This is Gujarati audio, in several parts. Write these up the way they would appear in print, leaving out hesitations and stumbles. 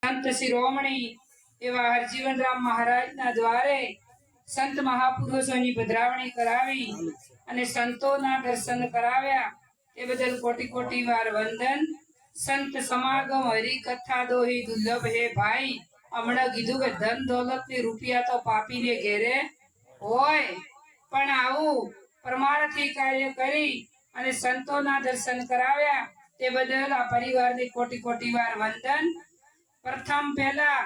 સંત શિરોમણી એવા હરજીવનરામ મહારાજના દ્વારે સંત મહાપુરુષોની પધરાવણી કરાવી અને સંતોના દર્શન કરાવ્યા એ બદલ કોટી કોટી વાર વંદન। સંત સમાગમ હરી કથા દોહી દુર્લભ હે ભાઈ। હમણાં કીધું કે ધન દોલત ની રૂપિયા તો પાપીને ઘેરે હોય, પણ આવું પરમાર્થી કાર્ય કરી અને સંતોના દર્શન કરાવ્યા તે બદલ આ પરિવારની કોટી કોટી વાર વંદન। પ્રથમ પહેલા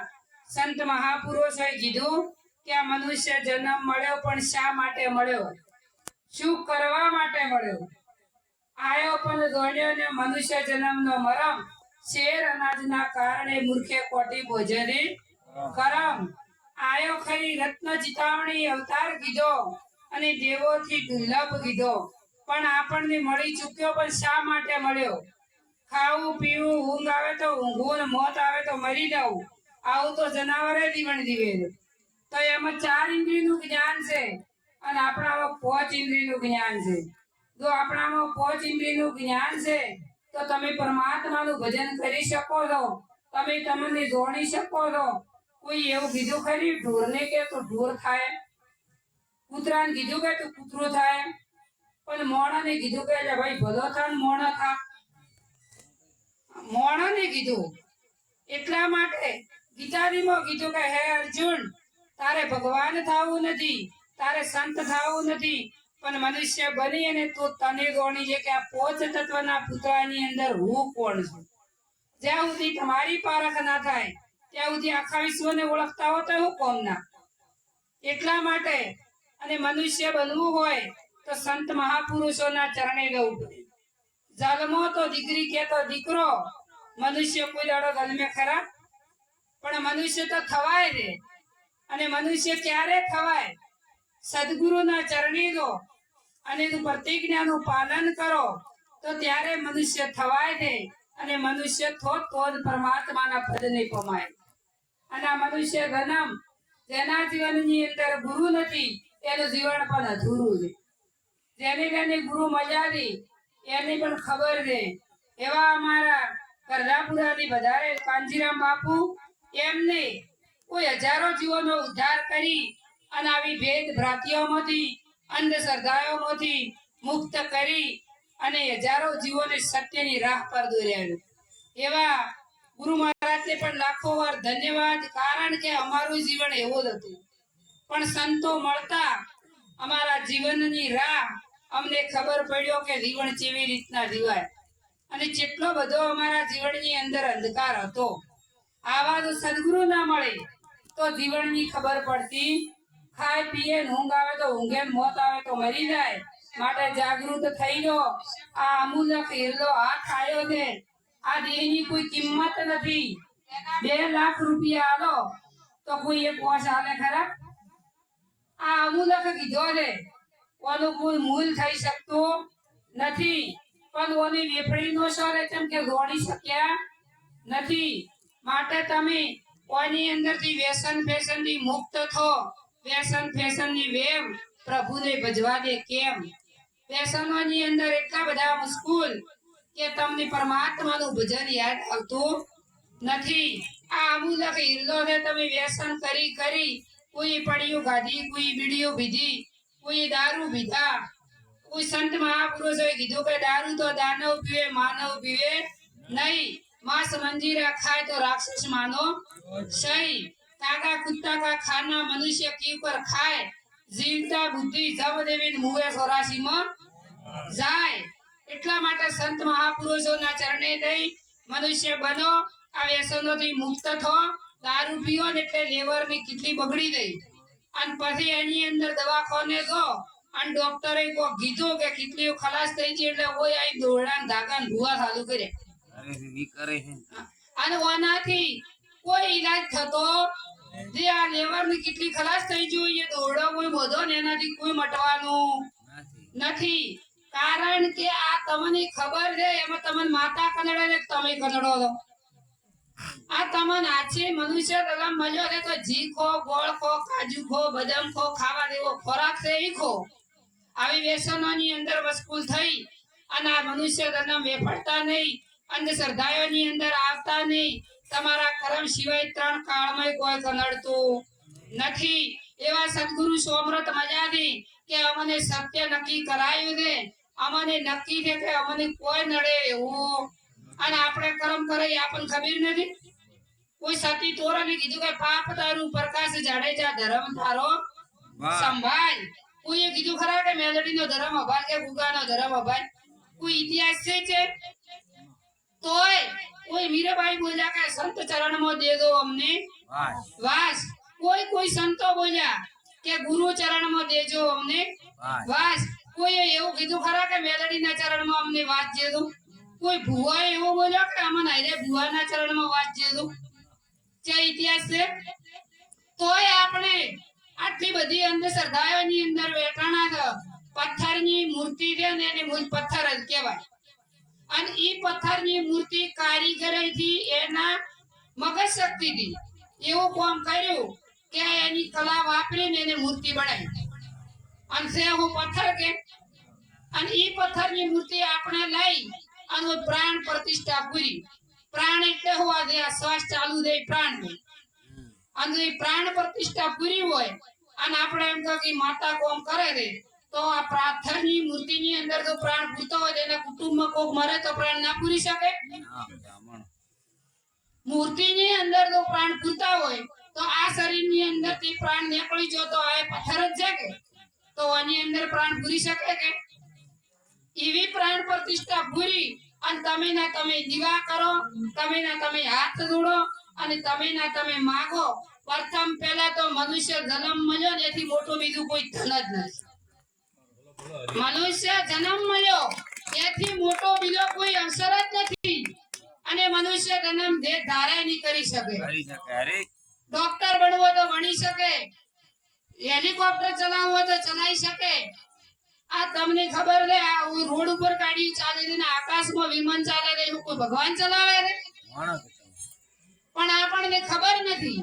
સંત મહાપુરુષોએ કીધું કે આ મનુષ્ય જન્મ મળ્યો પણ શા માટે મળ્યો, શું કરવા માટે મળ્યો? આયો પણ દોડ્યો ને મનુષ્ય જન્મનો મરમ, શેર અનાજના કારણે મૂર્ખે કોટી ભોજને કરમ। આયો ખરી રત્ન ચિતાવણી અવતાર કીધો અને દેવોથી દુર્લભ કીધો, પણ આપણને મળી ચૂક્યો પણ શા માટે મળ્યો? ખાવું પીવું, ઊંઘ આવે તો ઊંઘવું ને મોત આવે તો મરી જવું, આવું તો જનાવરે દીવણ દીવે। તો એમાં 4 ઇન્દ્રિયનું જ્ઞાન છે અને આપણામાં 5 ઇન્દ્રિયનું જ્ઞાન છે। જો આપણામાં 5 ઇન્દ્રિયનું જ્ઞાન છે તો તમે પરમાત્માનું ભજન કરી શકો છો, તમે તમને જોડી શકો છો। કોઈ એવું કીધું ખરી ઢોરને કે તો ઢોર થાય, કૂતરાને કીધું કે તો કૂતરું થાય, પણ મોણાને કીધું કે ભાઈ ભલો થાય મોણા થા, મોણાને કીધું। એટલા માટે ગીતાજીમાં કીધું કે હે અર્જુન, તારે ભગવાન થવું નથી, તારે સંત થવું નથી, પણ મનુષ્ય બની અને તું તને જોણી છે કે આ 5 તત્વના પુતળાની અંદર હું કોણ છું। જ્યાં સુધી તમારી પારખ ના થાય ત્યાં સુધી આખા વિશ્વને ઓળખતા હો તો હું કોમ ના। એટલા માટે અને મનુષ્ય બનવું હોય તો સંત મહાપુરુષોના ચરણે જવું પડે। જન્મો તો દીકરી કે તો દીકરો, મનુષ્ય કોઈ દાડો જન્મે ખરા? પણ મનુષ્ય તો થવાય છે। અને મનુષ્ય ક્યારે થવાય? સદગુરુના ચરણે જો અને પ્રતિજ્ઞાનું પાલન કરો તો ત્યારે મનુષ્ય થવાય છે। અને મનુષ્ય તો જ પરમાત્માના પદને પમાય। અને આ મનુષ્ય જન્મ જેના જીવનની અંદર ગુરુ નથી એનું જીવન પણ અધૂરું છે। જેને ગુરુ મળ્યા છે એની પણ ખબર છે। એવા અમારા કરજાપુરાથી વધારે કાંજીરામ બાપુ, એમને કોઈ હજારો જીવોનો ઉદ્ધાર કરી અને આવી ભેદ ભ્રાંતિઓમાંથી, અંધશ્રદ્ધાઓમાંથી મુક્ત કરી અને હજારો જીવોને સત્યની રાહ પર દોર્યા। એવા ગુરુ મહારાજને પણ લાખો વાર ધન્યવાદ, કારણ કે અમારું જીવન એવું જ હતું, પણ સંતો મળતા અમારા જીવનની રાહ અમને ખબર પડ્યો કે જીવન કેવી રીતના જીવાય અને કેટલો બધો અમારા જીવનની અંદર અંધકાર હતો। આવા જો સદગુરુ ના મળે તો જીવનની ખબર પડતી। ખાય પીએ ઊંઘ આવે તો ઊંઘે, મોત આવે તો મરી જાય। માટે જાગૃત થઈ જો। આ અમૂલ્ય હીરો હાથ આવ્યો છે, આ દેહની કોઈ કિંમત નથી। 2 લાખ રૂપિયા આલો તો કોઈ એક વાસ આલે ખરા? આ અમૂલ્ય કીધો છે, કોનું કોઈ મૂલ થઈ શકતું નથી, પણ ઓની વેફળી નો સરે કેમ કે દોડી શક્યા નથી। માટે તમે કોની અંદરથી વ્યસન ફેશન થી મુક્ત થો। વ્યસન ફેશન ની વેમ પ્રભુને ભજવા દે કેમ? વ્યસનોની અંદર એટલા બધા મુશ્કેલ કે તમને પરમાત્માનું ભજન યાદ આવતું નથી। આ અમૂલ્ય હિલ્લો છે, તમે વ્યસન કરી કરી કોઈ પડીયું ગાધી, કોઈ બીડીઓ પીધી, કોઈ દારૂ પીધા। કોઈ સંત મહાપુરુષોએ કીધું કે દારૂ તો દાનવ પીવે, માનવ પીવે નહીં। માંસ મંજીરા ખાય તો રાક્ષસ માનો સही। काका कुत्ता का खाना मनुष्य की ऊपर खाए, जीवता बुद्धि जब देवी मुए 84 में जाए। એટલા માટે સંત મહાપુરુષોના ચરણે જઈ મનુષ્ય બનો, આ વ્યસનોથી મુક્ત થો। દારૂ પીઓ ને એટલે લેવરની કેટલી બગડી ગઈ અને પછી એની અંદર દવાખાને જો અને ડોક્ટરે કો કીધું કે કેટલી ખલાસ થઈ છે એટલે ઓય આઈ દોરડા ધાગા ભૂવા ચાલુ કર્યા। અરે વી કરે હે અને ઓનાથી કોઈ ઈલાજ થતો જે આ લેવરની કેટલી ખલાસ થઈ જોઈએ દોરડો કોઈ બધો ને એનાથી કોઈ મટવાનું નથી। કારણ કે આ તમને ખબર છે, એમાં તમને માતા કનડે ને તમે કનડો છો। આ તમને આછે મનુષ્ય તલમ મળ્યો છે તો જી ખો, ગોળ ખો, કાજુ ખો, બદામ ખો, ખાવા દેવો ખોરાક છે ઈ ખો। આવી વ્યસનોની અંદર મશગુલ થઈ અને આ મનુષ્ય જન્મ વેફળતા નહીં, અંધશ્રદ્ધાઓની અંદર આવતા નહીં, તમારા કર્મ સિવાય 3 કાળમાં કોઈ કનડતું નથી. એવા સદગુરુ સોમરત મજાથી કે અમને સત્ય નક્કી કરાયું છે, અમને નક્કી છે કે અમને કોઈ નડે એવું, અને આપણે કર્મ કરે એ આપણને ખબર નથી. કોઈ સતી તોરણે કીધું કે પાપ તારું પ્રકાશ જાડેજા ધર્મ તારો સંભાળ. કોઈએ કીધું ખરા કે મેલડીનો ધર્મ અભાર કે ગુગાનો ધર્મ અભાર? કોઈ ઇતિહાસ છે? તોય કોઈ મીરાબાઈ બોલ્યા કે સંત ચરણમાં દે દો અમને વાસ. કોઈ સંતો બોલ્યા કે ગુરુ ચરણમાં દેજો અમને વાસ. કોઈએ એવું કીધું ખરા કે મેલડીના ચરણમાં અમને વાસ દેજો? કોઈ ભુવાએ એવું બોલ્યો કે અમને હારે ભુવાના ચરણમાં વાસ દેજો? જે ઇતિહાસ છે? તોય આપણે આટલી બધી અંધશ્રદ્ધાઓની અંદર વેઠાણા પથ્થરની મૂર્તિ છે ને એને મૂળ પથ્થર જ કહેવાય. અને ઈ પથ્થરની મૂર્તિ કારીગરીથી એના મગજ શક્તિથી એવું કામ કર્યું કે એની કલા વાપરીને એને મૂર્તિ બનાવી. અને છે હું પથ્થર કે, અને ઈ પથ્થરની મૂર્તિ આપણે લઈ અને પ્રાણ પ્રતિષ્ઠા પૂરી. પ્રાણ એટલે હોવા દે આ શ્વાસ ચાલુ દે પ્રાણ ને, અને પ્રાણ પ્રતિષ્ઠા પૂરી હોય અને આપણે એમ કહો કે માતા કોમ કરે છે, તો આ પથ્થરની મૂર્તિની અંદર જો પ્રાણ પૂરતો હોય તો એના કુટુંબમાં કોક મરે તો પ્રાણ ના પૂરી શકે? મૂર્તિની અંદર જો પ્રાણ પૂરતા હોય તો આ શરીરની અંદરથી પ્રાણ નીકળી જો તો આ પથ્થર જ છે કે, તો આની અંદર પ્રાણ પૂરી શકે કે? એવી પ્રાણ પ્રતિષ્ઠા પૂરી અને તમે ના તમે દીવા કરો, તમે ના તમે હાથ જોડો અને તમે ના તમે માગો. પ્રથમ પહેલા તો મનુષ્ય જન્મ મળ્યો ને એથી મોટું બીજું કોઈ ધન જ નથી. મનુષ્ય જન્મ મળ્યો એથી મોટો બીજો કોઈ અવસર જ નથી. અને મનુષ્ય જન્મ દેહ ધારે નહીં કરી શકે. ડોક્ટર બનવો તો બની શકે, હેલિકોપ્ટર ચલાવવો તો ચલાવી શકે. આ તમને ખબર છે આ રોડ ઉપર ગાડી ચાલે છે ને આકાશમાં વિમાન ચાલે છે એવું કોઈ ભગવાન ચલાવે છે? પણ આપણને ખબર નથી.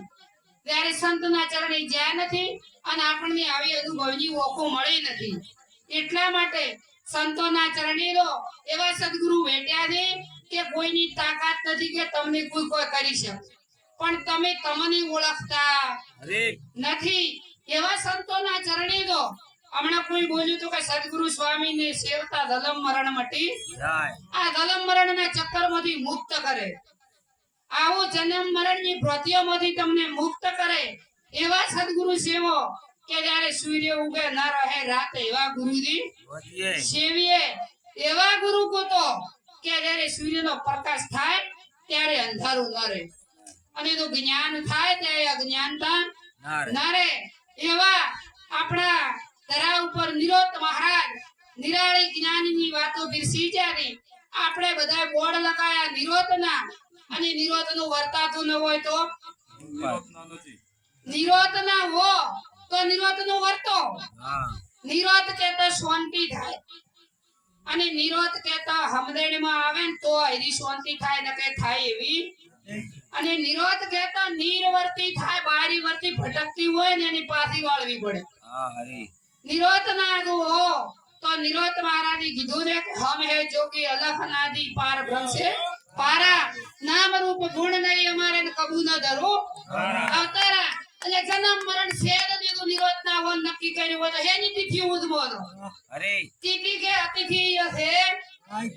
ત્યારે સંતના ચરણે જ્યાં નથી અને આપણને આવી અનુભવની ઓખો મળી નથી. એટલા માટે સંતોના ચરણે લો એવા સદગુરુ ભેટ્યા છે કે કોઈની તાકાત નથી કે તમને કોઈ કરી શકે, પણ તમે તમને ઓળખતા નથી. એવા સંતોના ચરણે લો. હમણાં કોઈ બોલ્યું હતું કે સદગુરુ સ્વામીને સેવતા ધલમ મરણ મટી આ ધલમ મરણના ચક્કરમાંથી મુક્ત કરે. આવો જન્મ મરણની ભ્રતિઓમાંથી તમને મુક્ત કરે એવા સદગુરુ સેવો કે જ્યારે સૂર્ય ઉગે ન રહે રાત એવા ગુરુજી સેવીએ. એવા ગુરુ ગોતો કે જ્યારે સૂર્યનો પ્રકાશ થાય ત્યારે અંધારું ન રહે, અને જો જ્ઞાન થાય ત્યારે અજ્ઞાનતા ન રહે. એવા આપણા ધરા ઉપર નિરોત મહારાજ નિરાળી જ્ઞાનની વાતો બિરસી જાય. આપણે બધા બોર્ડ લગાયા નિરોતના, અને નિરોત નું વર્તાતું ન હોય તો નિરોત ના હો તો નિરોત નું વર્તો. નિરોત કેતા શાંતિ થાય, અને નિરોત કેતા હમદેડ માં આવે ને તો એની શાંતિ થાય ન કે થાય એવી. અને નિરોત કેતા નિરવર્તી થાય, બારી વર્તી ભટકતી હોય ને એની પાછી વાળવી પડે. નિરોત ના હો તો નિરોત મહારાજે કીધું છે કે હમ હે જોગી અલખ અનાદિ પાર બ્રહ્મ છે પારા, નામ રૂપ ગુણ નહીં અમારે કબૂ ન ધરો અવતારા. એટલે જન્મ મરણ શેર દીધું નિરોત ના વન નક્કી કર્યું હોય તો હેની તિથિ ઉજવો તો તિથિ કે અતિથિ છે,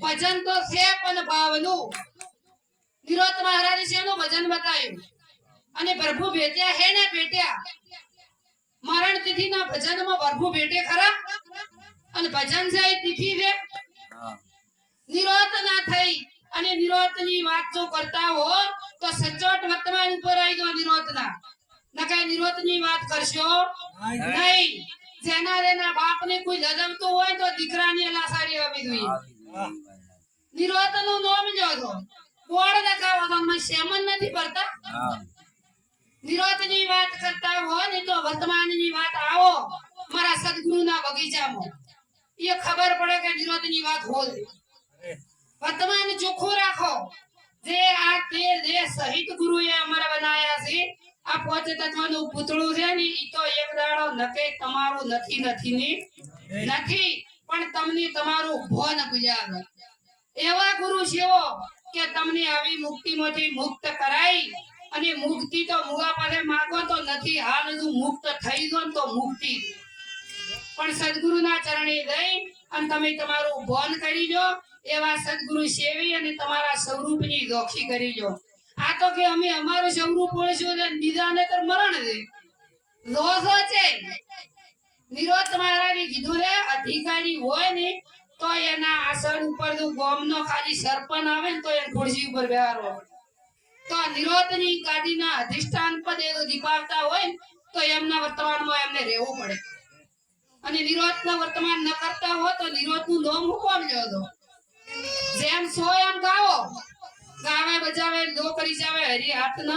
ભજન તો છે પણ ભાવનું. નિરોત મહારાજે શેનું ભજન બતાવ્યું? અને પ્રભુ ભેટ્યા હે ને ભેટ્યા મરણ તિથિ ના ભજનમાં પ્રભુ ભેટે ખરા? અને ભજન છે એ તિથિ છે. નિરોત ના થઈ અને નિરોત ની વાત જો કરતા હો તો સચોટ વર્તમાન ઉપર આવી ગયો નિરોત ના. નકાય નિરોત ની વાત કરશો નહીં. જેના રેના બાપ ને કોઈ જજમતું હોય તો દીકરાની લાસારી આવી જોઈએ. નિરોત નું નામ જોજો કોડ લગાવો તો સેમન નથી ભરતા. નિરોત ની વાત કરતા હો ને તો વર્તમાન ની વાત આવો મારા સદગુરુ ના બગીચામાં, એ ખબર પડે કે નિરોત ની વાત હોય. વર્તમાન ચોખ્ખું રાખો. જે આ તે જે શહીદ ગુરુએ અમારા બનાયા છે આ પાંચ તત્વનું પૂતળું છે ને ઈ તો એક દાડો નકે તમારું નથી નથી ને નથી, પણ તમને તમારું ભોન ગુજાર. એવા ગુરુ સેવો કે તમને આવી મુક્તિમાંથી મુક્ત કરાઈ અને મુક્તિ તો મુગા પાસે માંગો તો નથી, હાલ હજુ મુક્ત થઈ ગયો ને તો મુક્તિ. પણ સદગુરુના ચરણે જઈ અને તમે તમારું ભાન કરી જો, એવા સદગુરુ સેવી અને તમારા સ્વરૂપની દોખી કરી જો. આ તો કે અમે અમારું સ્વરૂપ ઓળખ્યું છે, બીજાને તો મરણ છે. લોસો છે. નિરોધ મહારાજે કીધું રે, અધિકારી હોય ને તો એના આસન ઉપર જો ગોમનો ખાલી સરપંચ આવે ને તો એ ખુરશી ઉપર બેહારો. તો નિરોધની ગાદીના અધિષ્ઠાન પદ એ દીપાવતા હોય ને તો એમના વર્તમાનમાં એમને રહેવું પડે. અને નિરોધનો વર્તમાન ન કરતા હો તો નિરોધનું નામ હુકમ લ્યો તો. જેમ સો એમ ગાવો, ગાવે બજાવે લો કરી જાવે, હરી હાથ ન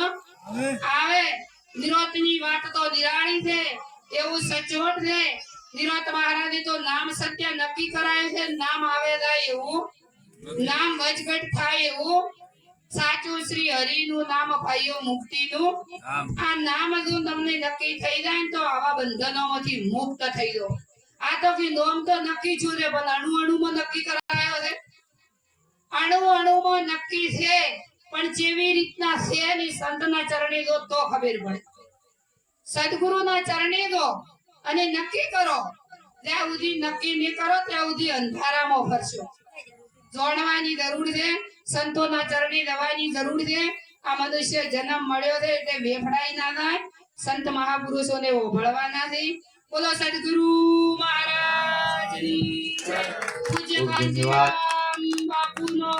આવે. નિરોધની વાત તો નિરાળી છે, એવું સચોટ છે. નિરોધ મહારાજે તો નામ સત્ય નક્કી કરાયું છે, નામ આવે જાય એવું, નામ વચગટ થાય એવું. સાચું શ્રી હરિનું નામ ભાઈઓ મુક્તિનું. આ નામ જો તમને નક્કી થઈ જાય તો આવા બંધનોમાંથી મુક્ત થઈ જાઓ. આ તો કે નામ તો નક્કી છું રે, પણ અણુ અણુમાં નક્કી કરાયો છે. અણુ અણુમાં નક્કી છે, પણ જેવી રીતના છે ની સંતના ચરણે જો તો ખબર પડે. સદગુરુના ચરણે જો અને નક્કી કરો. જ્યાં સુધી નક્કી નહીં કરો ત્યાં સુધી અંધારામાં ફરશો. જોડવાની જરૂર છે, સંતોના ચરણે જવાની જરૂર છે. આ મનુષ્ય જન્મ મળ્યો છે એટલે વેફડાઈ ના થાય, સંત મહાપુરુષોને ઓભળવાના છે. બોલો સદગુરુ મહારાજની જય. પૂજ્ય કાંચીરામ બાપુનો